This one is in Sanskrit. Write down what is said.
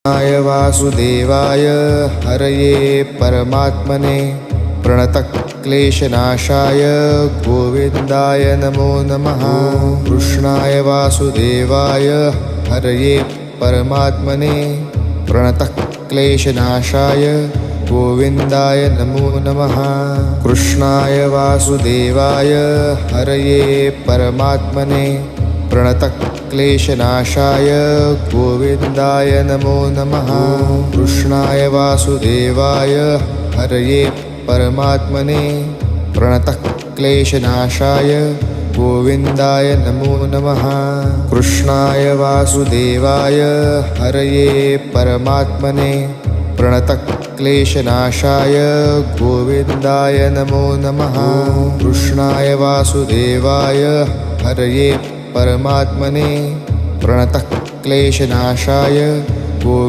कृष्णाय वासुदेवाय हरये परमात्मने प्रणतक्लेशनाशाय गोविन्दाय नमो नमः। कृष्णाय वासुदेवाय हरये परमात्मने प्रणतक्लेशनाशाय गोविन्दाय नमो नमः। कृष्णाय वासुदेवाय हरये परमात्मने प्रणतक्लेशनाशाय गोविन्दाय नमो नमः। कृष्णाय वासुदेवाय हरये परमात्मने प्रणतक्लेशनाशाय गोविन्दाय नमो नमः। कृष्णाय वासुदेवाय हरये परमात्मने प्रणतक्लेशनाशाय गोविन्दाय नमो नमः। कृष्णाय वासुदेवाय हरये परमात्मने प्रणतक्लेशनाशाय गोविन्दाय